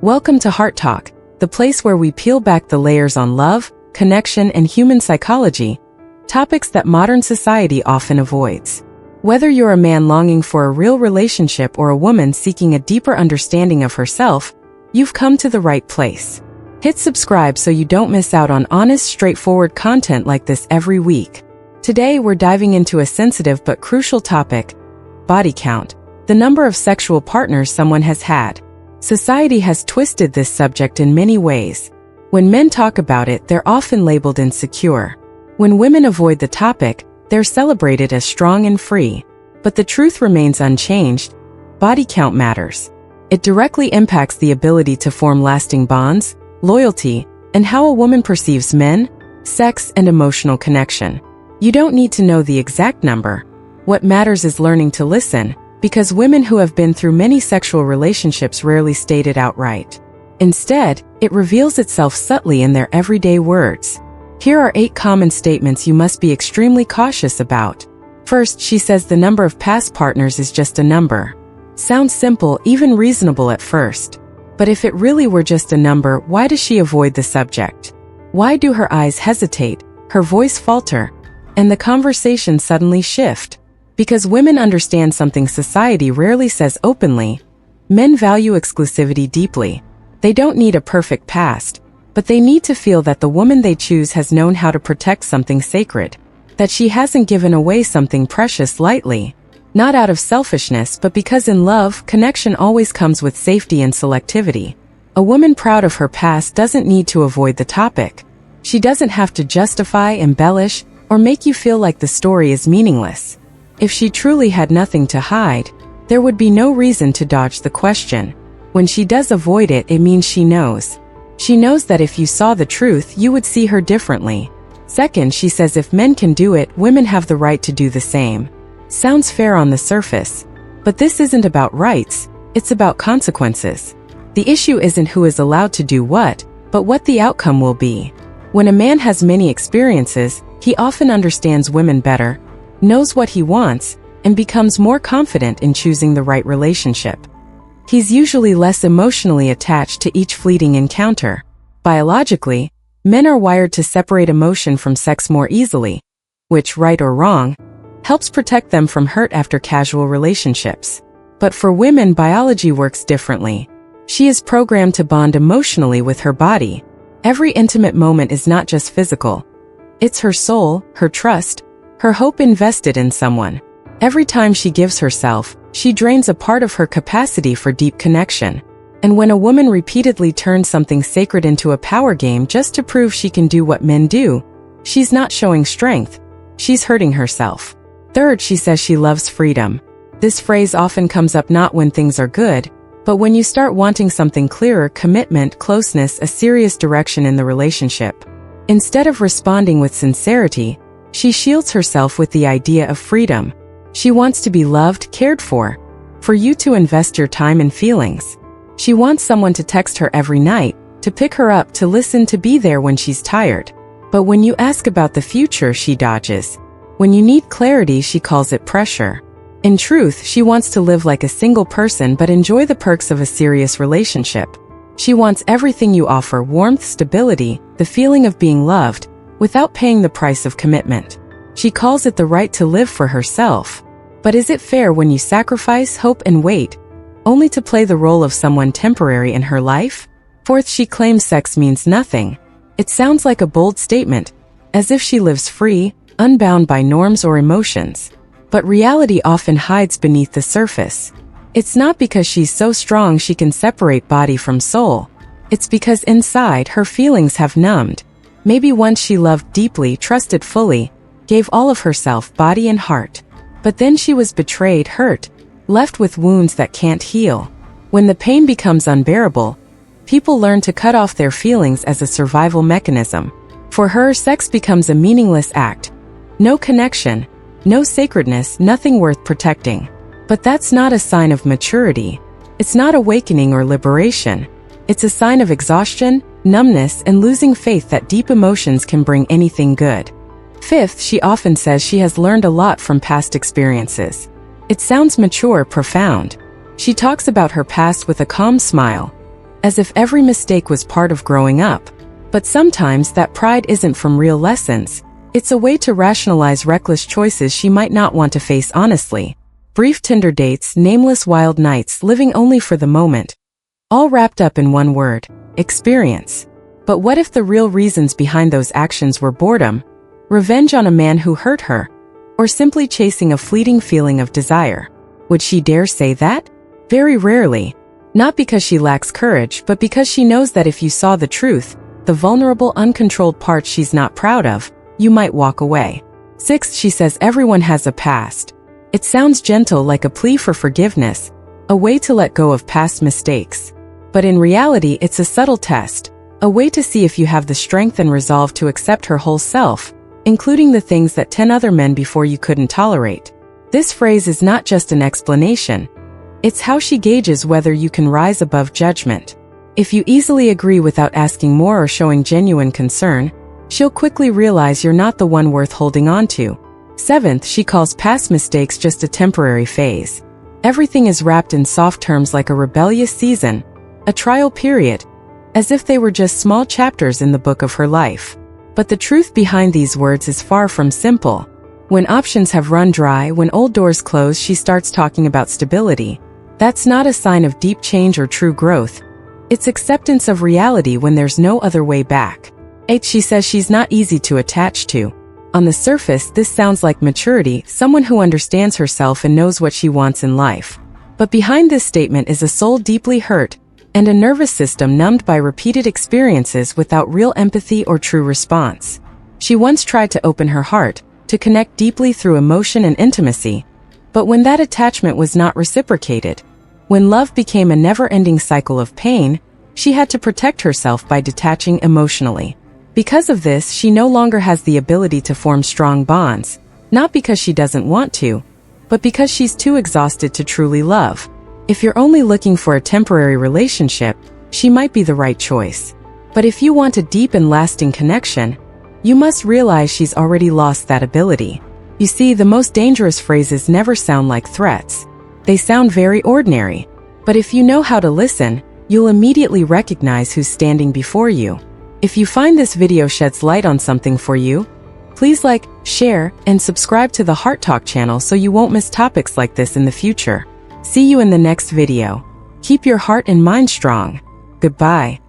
Welcome to Heart Talk, the place where we peel back the layers on love, connection, and human psychology, topics that modern society often avoids. Whether you're a man longing for a real relationship or a woman seeking a deeper understanding of herself, you've come to the right place. Hit subscribe so you don't miss out on honest, straightforward content like this every week. Today we're diving into a sensitive but crucial topic: body count, the number of sexual partners someone has had. Society has twisted this subject in many ways. When men talk about it, they're often labeled insecure. When women avoid the topic, they're celebrated as strong and free. But the truth remains unchanged: body count matters. It directly impacts the ability to form lasting bonds, loyalty, and how a woman perceives men, sex, and emotional connection. You don't need to know the exact number. What matters is learning to listen, because women who have been through many sexual relationships rarely state it outright. Instead, it reveals itself subtly in their everyday words. Here are 8 common statements you must be extremely cautious about. First, she says the number of past partners is just a number. Sounds simple, even reasonable at first. But if it really were just a number, why does she avoid the subject? Why do her eyes hesitate, her voice falter, and the conversation suddenly shift? Because women understand something society rarely says openly. Men value exclusivity deeply. They don't need a perfect past, but they need to feel that the woman they choose has known how to protect something sacred, that she hasn't given away something precious lightly. Not out of selfishness, but because in love, connection always comes with safety and selectivity. A woman proud of her past doesn't need to avoid the topic. She doesn't have to justify, embellish, or make you feel like the story is meaningless. If she truly had nothing to hide, there would be no reason to dodge the question. When she does avoid it, it means she knows. She knows that if you saw the truth, you would see her differently. Second, she says if men can do it, women have the right to do the same. Sounds fair on the surface, but this isn't about rights, it's about consequences. The issue isn't who is allowed to do what, but what the outcome will be. When a man has many experiences, he often understands women better, knows what he wants, and becomes more confident in choosing the right relationship. He's usually less emotionally attached to each fleeting encounter. Biologically, men are wired to separate emotion from sex more easily, which, right or wrong, helps protect them from hurt after casual relationships. But for women, biology works differently. She is programmed to bond emotionally with her body. Every intimate moment is not just physical. It's her soul, her trust, her hope invested in someone. Every time she gives herself, she drains a part of her capacity for deep connection. And when a woman repeatedly turns something sacred into a power game just to prove she can do what men do, she's not showing strength. She's hurting herself. Third, she says she loves freedom. This phrase often comes up not when things are good, but when you start wanting something clearer: commitment, closeness, a serious direction in the relationship. Instead of responding with sincerity, she shields herself with the idea of freedom. She wants to be loved, cared for you to invest your time and feelings. She wants someone to text her every night, to pick her up, to listen, to be there when she's tired. But when you ask about the future, she dodges. When you need clarity, she calls it pressure. In truth, she wants to live like a single person but enjoy the perks of a serious relationship. She wants everything you offer: warmth, stability, the feeling of being loved, without paying the price of commitment. She calls it the right to live for herself. But is it fair when you sacrifice, hope, and wait, only to play the role of someone temporary in her life? Fourth, she claims sex means nothing. It sounds like a bold statement, as if she lives free, unbound by norms or emotions. But reality often hides beneath the surface. It's not because she's so strong she can separate body from soul. It's because inside, her feelings have numbed. Maybe once she loved deeply, trusted fully, gave all of herself, body and heart. But then she was betrayed, hurt, left with wounds that can't heal. When the pain becomes unbearable, people learn to cut off their feelings as a survival mechanism. For her, sex becomes a meaningless act. No connection, no sacredness, nothing worth protecting. But that's not a sign of maturity. It's not awakening or liberation. It's a sign of exhaustion, numbness, and losing faith that deep emotions can bring anything good. Fifth, she often says she has learned a lot from past experiences. It sounds mature, profound. She talks about her past with a calm smile. as if every mistake was part of growing up. But sometimes that pride isn't from real lessons. It's a way to rationalize reckless choices she might not want to face honestly. Brief Tinder dates, nameless wild nights, living only for the moment. All wrapped up in one word: experience. But what if the real reasons behind those actions were boredom, revenge on a man who hurt her, or simply chasing a fleeting feeling of desire? Would she dare say that? Very rarely. Not because she lacks courage, but because she knows that if you saw the truth, the vulnerable, uncontrolled parts she's not proud of, you might walk away. 6. She says everyone has a past. It sounds gentle, like a plea for forgiveness, a way to let go of past mistakes. But in reality, it's a subtle test, a way to see if you have the strength and resolve to accept her whole self, including the things that 10 other men before you couldn't tolerate. This phrase is not just an explanation. It's how she gauges whether you can rise above judgment. If you easily agree without asking more or showing genuine concern, she'll quickly realize you're not the one worth holding on to. 7th, she calls past mistakes just a temporary phase. Everything is wrapped in soft terms like a rebellious season, a trial period, as if they were just small chapters in the book of her life. But the truth behind these words is far from simple. When options have run dry, when old doors close, she starts talking about stability. That's not a sign of deep change or true growth. It's acceptance of reality when there's no other way back. 8. She says she's not easy to attach to. On the surface, this sounds like maturity, someone who understands herself and knows what she wants in life. But behind this statement is a soul deeply hurt, and a nervous system numbed by repeated experiences without real empathy or true response. She once tried to open her heart, to connect deeply through emotion and intimacy. But when that attachment was not reciprocated, when love became a never-ending cycle of pain, she had to protect herself by detaching emotionally. Because of this, she no longer has the ability to form strong bonds, not because she doesn't want to, but because she's too exhausted to truly love. If you're only looking for a temporary relationship, she might be the right choice. But if you want a deep and lasting connection, you must realize she's already lost that ability. You see, the most dangerous phrases never sound like threats. They sound very ordinary. But if you know how to listen, you'll immediately recognize who's standing before you. If you find this video sheds light on something for you, please like, share, and subscribe to the Heart Talk channel so you won't miss topics like this in the future. See you in the next video. Keep your heart and mind strong. Goodbye.